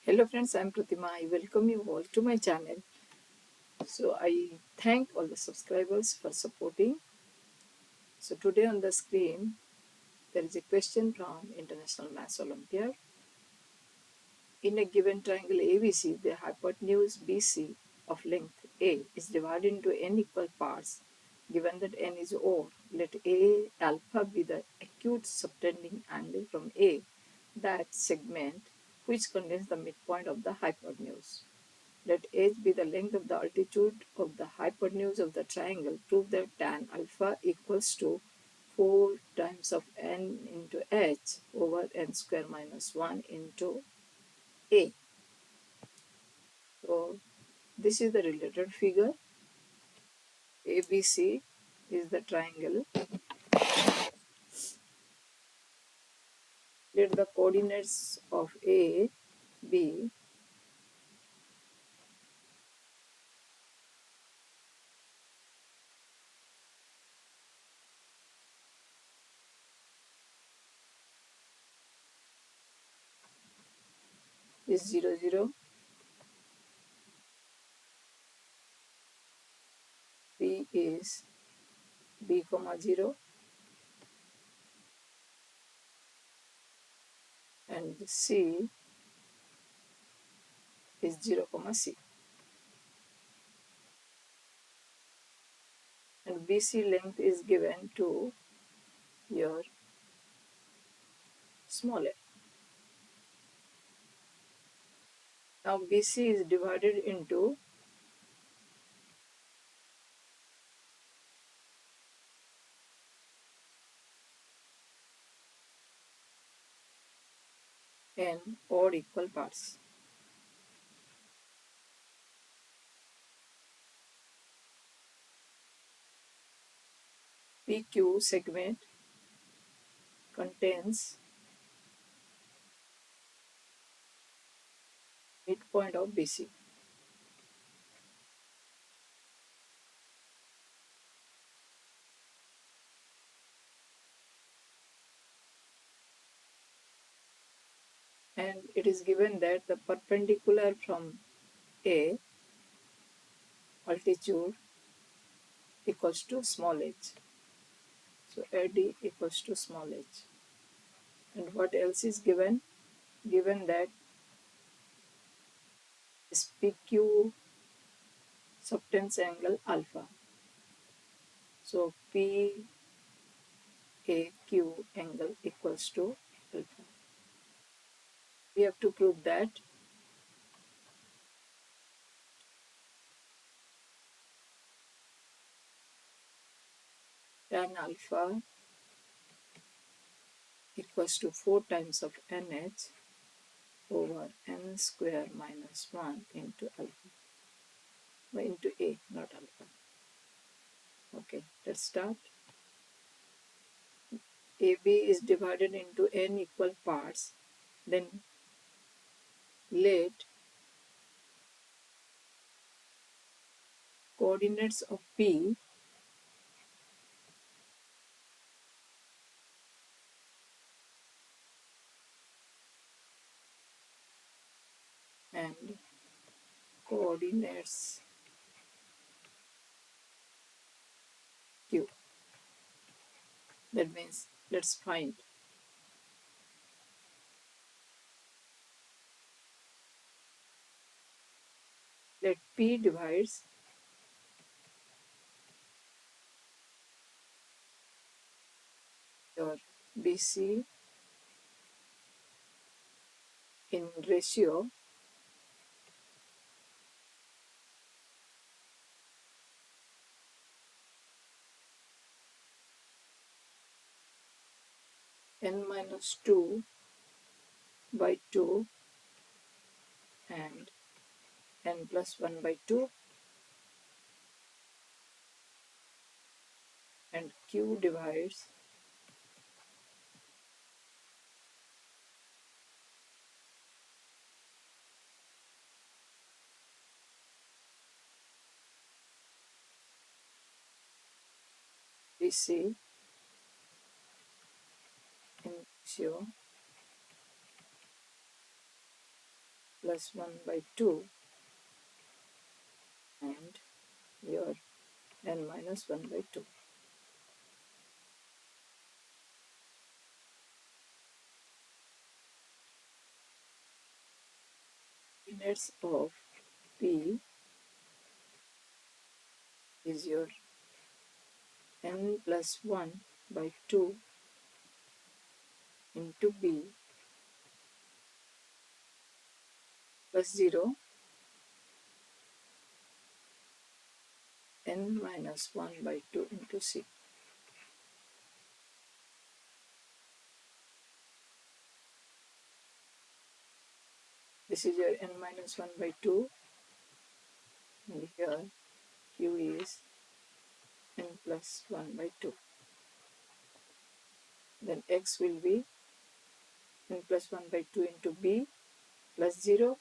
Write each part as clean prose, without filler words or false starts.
Hello friends, I am Pratima. I welcome you all to my channel. So I thank all the subscribers for supporting. So today on the screen there is a question from International Math Olympiad. In a given triangle ABC, the hypotenuse BC of length A is divided into n equal parts. Given that n is odd, let A alpha be the acute subtending angle from A, that segment which contains the midpoint of the hypotenuse. Let h be the length of the altitude of the hypotenuse of the triangle. Prove that tan alpha equals to 4 times of n into h over n square minus 1 into a. So this is the related figure. ABC is the triangle. Let the coordinates of A be is 0, 0, B is B comma 0, and C is 0 comma C. And BC length is given to your small a. Now BC is divided into n odd equal parts. PQ segment contains midpoint of BC. And it is given that the perpendicular from A altitude equals to small h. So AD equals to small h. And what else is given? Given that is PQ subtends angle alpha. So PAQ angle equals to alpha. We have to prove that tan alpha equals to 4 times of nh over n square minus 1 into alpha, into a, not alpha. Okay, let's start. AB is divided into n equal parts. Then let coordinates of P and coordinates Q. That means let's find let P divides your BC in ratio n minus 2 by 2 and n plus 1 by 2, and Q divides BC in ratio plus 1 by 2 and your n minus 1 by 2. Coordinates of P is your n plus 1 by 2 into B plus 0 n minus 1 by 2 into C. This is your n minus 1 by 2 and here Q is n plus 1 by 2. Then X will be n plus 1 by 2 into B plus 0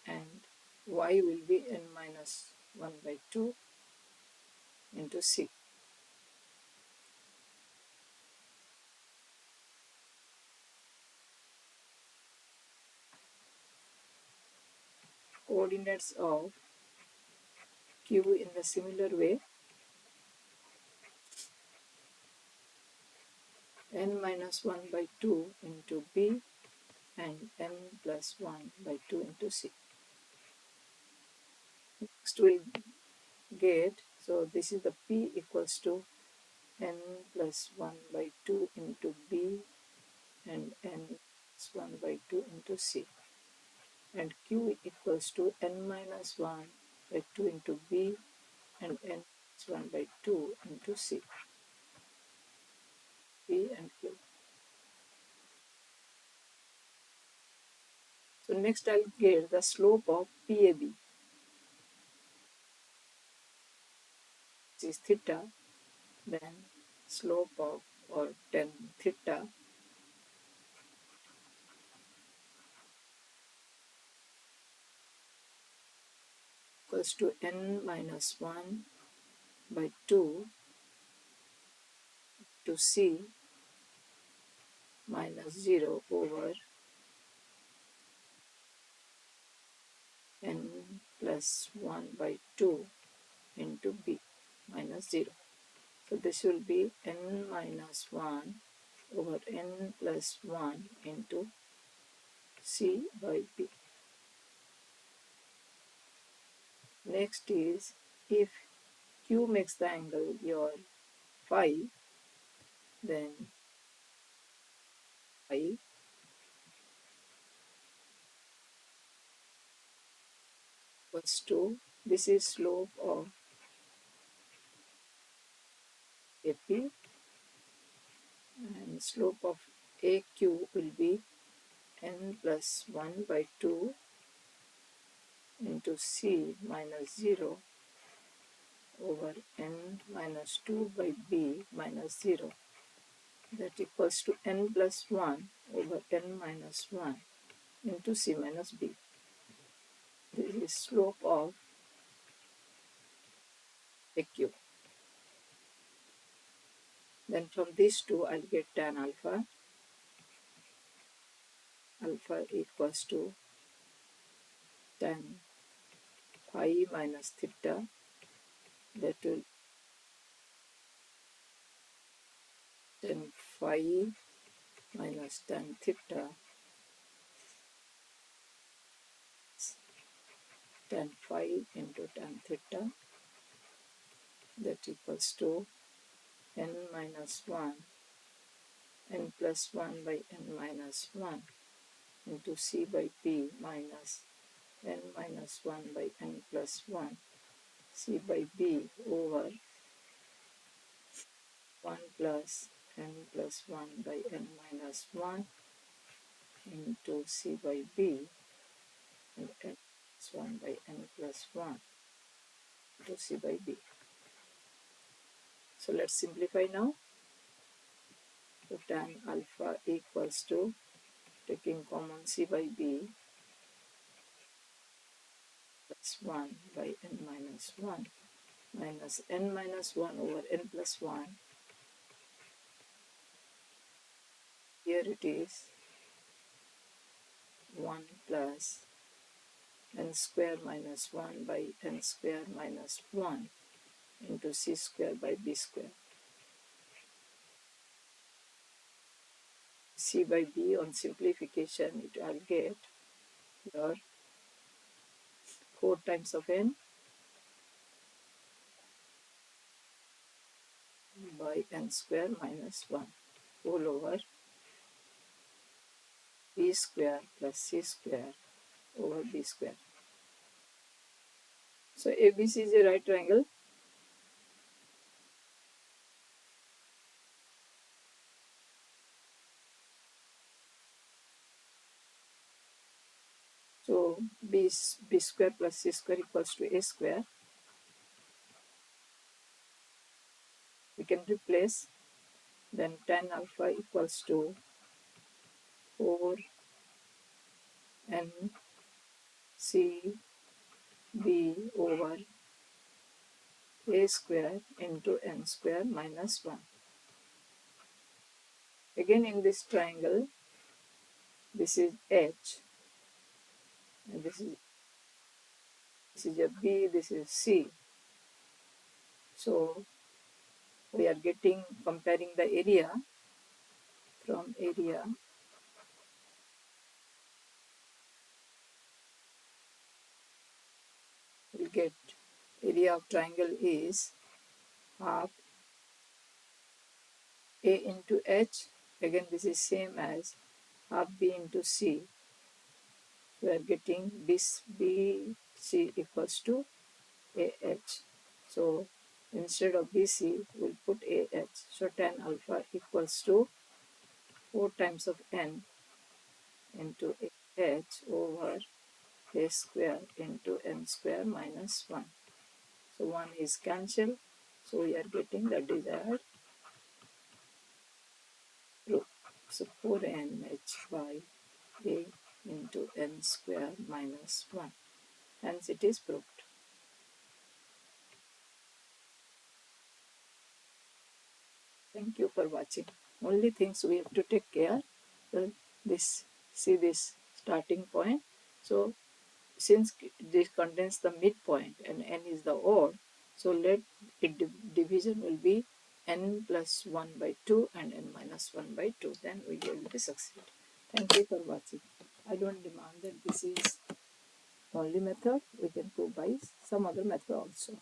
and Y will be n minus 1 by 2 into C. Coordinates of Q in the similar way, n minus 1 by 2 into B and n plus 1 by 2 into C. Next we'll get, so this is the P equals to n plus 1 by 2 into B and n plus 1 by 2 into C. And Q equals to n minus 1 by 2 into B and n plus 1 by 2 into C. P and Q. So next I'll get the slope of PAB. This is theta, then slope of or tan theta equals to n minus 1 by 2 to C minus 0 over n plus 1 by 2 into B minus 0. So this will be n minus 1 over n plus 1 into C by B. Next is, if Q makes the angle your phi, then phi equals to, this is slope of AP and slope of AQ will be n plus 1 by 2 into C minus 0 over n minus 2 by B minus 0. That equals to n plus 1 over n minus 1 into C minus B. This is slope of AQ. Then from these two I'll get tan alpha. Alpha equals to tan phi minus theta. That will tan phi minus tan theta, tan phi into tan theta. That equals to n minus 1, n plus 1 by n minus 1 into C by P minus n minus 1 by n plus 1 C by B over 1 plus n plus 1 by n minus 1 into C by B and n plus 1 by n plus 1 into C by B. So let's simplify now. So tan alpha equals to, taking common C by B, plus 1 by n minus 1 minus n minus 1 over n plus 1. Here it is 1 plus n square minus 1 by n square minus 1 into c square by b square. C by b on simplification, it will get your 4 times of n by n square minus 1 whole over b square plus c square over b square. So ABC is a right triangle. So b square plus c square equals to a square. We can replace, then tan alpha equals to 4 n c b over a square into n square minus 1. Again in this triangle, this is H, and this is a B, this is C. So we are getting, comparing the area, from area we get area of triangle is half A into H. Again this is same as half B into C. We are getting this BC equals to AH. So instead of BC, we'll put AH. So tan alpha equals to 4 times of n into AH over a square into n square minus 1. So 1 is cancelled. So we are getting the desired proof. So 4nh by a into n square minus 1. Hence it is proved. Thank you for watching. Only things we have to take care, this, see this starting point. So since this contains the midpoint and n is the odd, so let it division will be n plus 1 by 2 and n minus 1 by 2. Then we will be succeed. Thank you for watching. I don't demand that this is only method. We can go by some other method also.